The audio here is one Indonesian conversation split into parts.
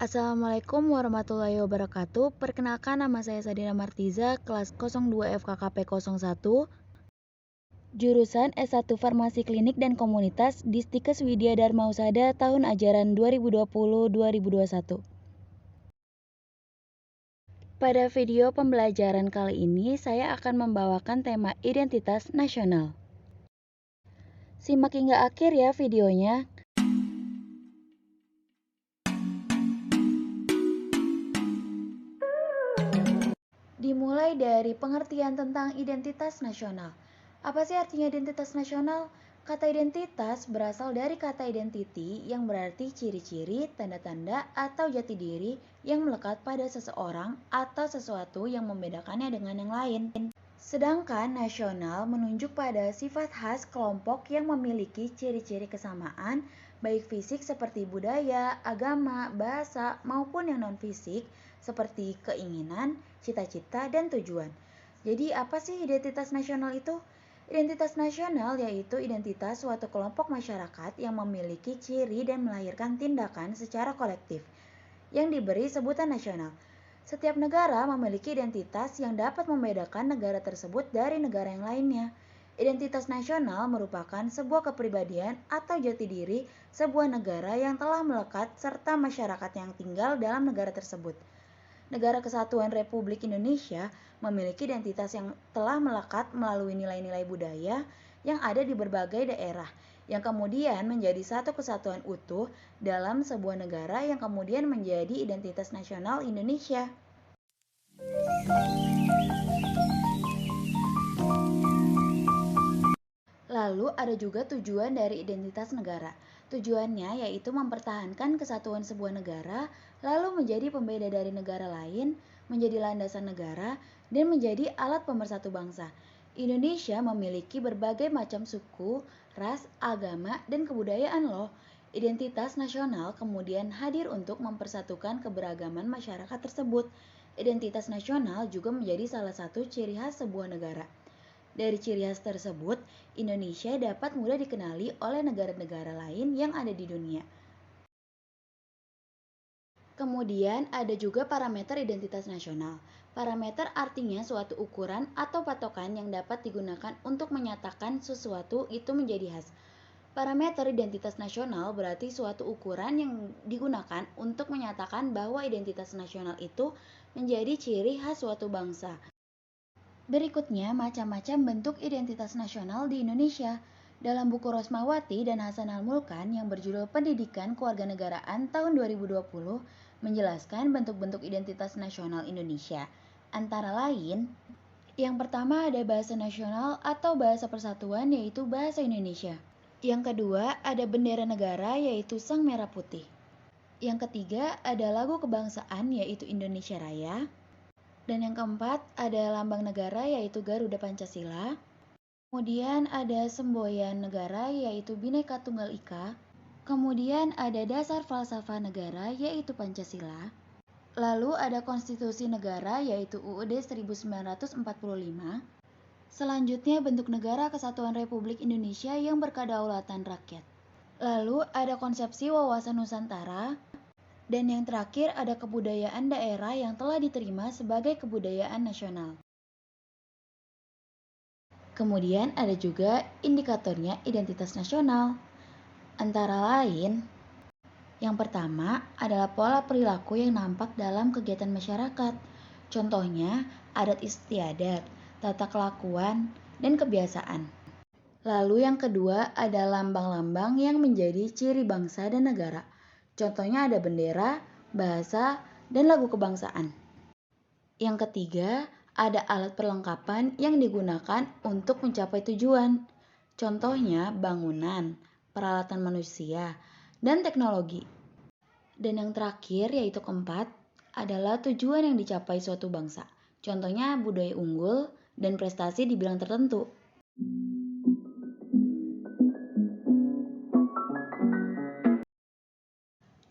Assalamualaikum warahmatullahi wabarakatuh. Perkenalkan, nama saya Sadina Martiza, kelas 02 FKKP 01, jurusan S1 Farmasi Klinik dan Komunitas, Distikes Widya Dharma Husada, tahun ajaran 2020-2021. Pada video pembelajaran kali ini, saya akan membawakan tema identitas nasional. Simak hingga akhir ya videonya. Dimulai dari pengertian tentang identitas nasional. Apa sih artinya identitas nasional? Kata identitas berasal dari kata identity yang berarti ciri-ciri, tanda-tanda, atau jati diri yang melekat pada seseorang atau sesuatu yang membedakannya dengan yang lain. Sedangkan nasional menunjuk pada sifat khas kelompok yang memiliki ciri-ciri kesamaan, baik fisik seperti budaya, agama, bahasa, maupun yang non-fisik seperti keinginan, cita-cita, dan tujuan. Jadi apa sih identitas nasional itu? Identitas nasional yaitu identitas suatu kelompok masyarakat yang memiliki ciri dan melahirkan tindakan secara kolektif yang diberi sebutan nasional. Setiap negara memiliki identitas yang dapat membedakan negara tersebut dari negara yang lainnya. Identitas nasional merupakan sebuah kepribadian atau jati diri sebuah negara yang telah melekat serta masyarakat yang tinggal dalam negara tersebut. Negara Kesatuan Republik Indonesia memiliki identitas yang telah melekat melalui nilai-nilai budaya yang ada di berbagai daerah, yang kemudian menjadi satu kesatuan utuh dalam sebuah negara yang kemudian menjadi identitas nasional Indonesia. Lalu ada juga tujuan dari identitas negara. Tujuannya yaitu mempertahankan kesatuan sebuah negara, lalu menjadi pembeda dari negara lain, menjadi landasan negara, dan menjadi alat pemersatu bangsa. Indonesia memiliki berbagai macam suku, ras, agama, dan kebudayaan loh. Identitas nasional kemudian hadir untuk mempersatukan keberagaman masyarakat tersebut. Identitas nasional juga menjadi salah satu ciri khas sebuah negara. Dari ciri khas tersebut, Indonesia dapat mudah dikenali oleh negara-negara lain yang ada di dunia. Kemudian ada juga parameter identitas nasional. Parameter artinya suatu ukuran atau patokan yang dapat digunakan untuk menyatakan sesuatu itu menjadi khas. Parameter identitas nasional berarti suatu ukuran yang digunakan untuk menyatakan bahwa identitas nasional itu menjadi ciri khas suatu bangsa. Berikutnya, macam-macam bentuk identitas nasional di Indonesia. Dalam buku Rosmawati dan Hasan Al-Mulkan yang berjudul Pendidikan Kewarganegaraan tahun 2020 menjelaskan bentuk-bentuk identitas nasional Indonesia. Antara lain, yang pertama ada bahasa nasional atau bahasa persatuan yaitu bahasa Indonesia. Yang kedua ada bendera negara yaitu Sang Merah Putih. Yang ketiga ada lagu kebangsaan yaitu Indonesia Raya. Dan yang keempat ada lambang negara yaitu Garuda Pancasila. Kemudian ada semboyan negara yaitu Bhinneka Tunggal Ika. Kemudian ada dasar falsafah negara yaitu Pancasila. Lalu ada konstitusi negara yaitu UUD 1945. Selanjutnya bentuk negara Kesatuan Republik Indonesia yang berkedaulatan rakyat. Lalu ada konsepsi wawasan Nusantara. Dan yang terakhir ada kebudayaan daerah yang telah diterima sebagai kebudayaan nasional. Kemudian ada juga indikatornya identitas nasional. Antara lain, yang pertama adalah pola perilaku yang nampak dalam kegiatan masyarakat. Contohnya, adat istiadat, tata kelakuan, dan kebiasaan. Lalu yang kedua ada lambang-lambang yang menjadi ciri bangsa dan negara. Contohnya ada bendera, bahasa, dan lagu kebangsaan. Yang ketiga, ada alat perlengkapan yang digunakan untuk mencapai tujuan. Contohnya bangunan, peralatan manusia, dan teknologi. Dan yang terakhir yaitu keempat, adalah tujuan yang dicapai suatu bangsa. Contohnya budaya unggul dan prestasi di bidang tertentu.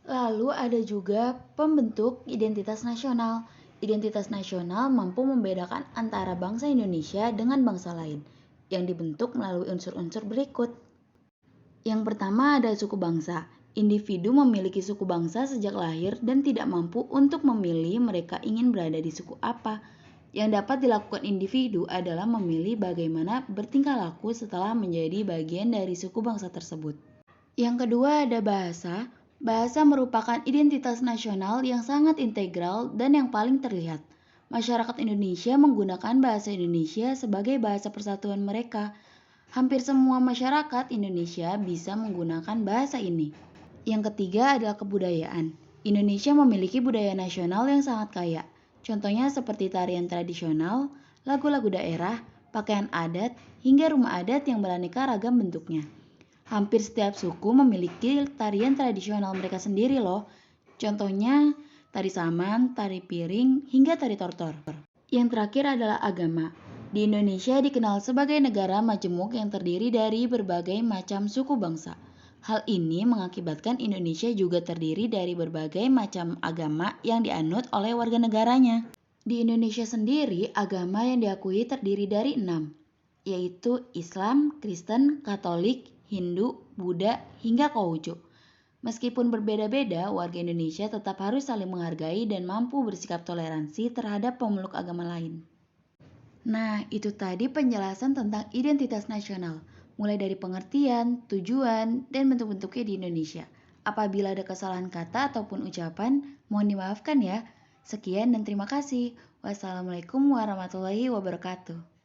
Lalu ada juga pembentuk identitas nasional. Identitas nasional mampu membedakan antara bangsa Indonesia dengan bangsa lain yang dibentuk melalui unsur-unsur berikut. Yang pertama ada suku bangsa. Individu memiliki suku bangsa sejak lahir dan tidak mampu untuk memilih mereka ingin berada di suku apa. Yang dapat dilakukan individu adalah memilih bagaimana bertingkah laku setelah menjadi bagian dari suku bangsa tersebut. Yang kedua ada bahasa. Bahasa merupakan identitas nasional yang sangat integral dan yang paling terlihat. Masyarakat Indonesia menggunakan bahasa Indonesia sebagai bahasa persatuan mereka. Hampir semua masyarakat Indonesia bisa menggunakan bahasa ini. Yang ketiga adalah kebudayaan. Indonesia memiliki budaya nasional yang sangat kaya. Contohnya seperti tarian tradisional, lagu-lagu daerah, pakaian adat, hingga rumah adat yang beraneka ragam bentuknya. Hampir setiap suku memiliki tarian tradisional mereka sendiri loh. Contohnya tari saman, tari piring, hingga tari tortor. Yang terakhir adalah agama. Di Indonesia dikenal sebagai negara majemuk yang terdiri dari berbagai macam suku bangsa. Hal ini mengakibatkan Indonesia juga terdiri dari berbagai macam agama yang dianut oleh warga negaranya. Di Indonesia sendiri, agama yang diakui terdiri dari 6, yaitu Islam, Kristen, Katolik, Hindu, Buddha, hingga Konghucu. Meskipun berbeda-beda, warga Indonesia tetap harus saling menghargai dan mampu bersikap toleransi terhadap pemeluk agama lain. Nah, itu tadi penjelasan tentang identitas nasional, mulai dari pengertian, tujuan, dan bentuk-bentuknya di Indonesia. Apabila ada kesalahan kata ataupun ucapan, mohon dimaafkan ya. Sekian dan terima kasih. Wassalamualaikum warahmatullahi wabarakatuh.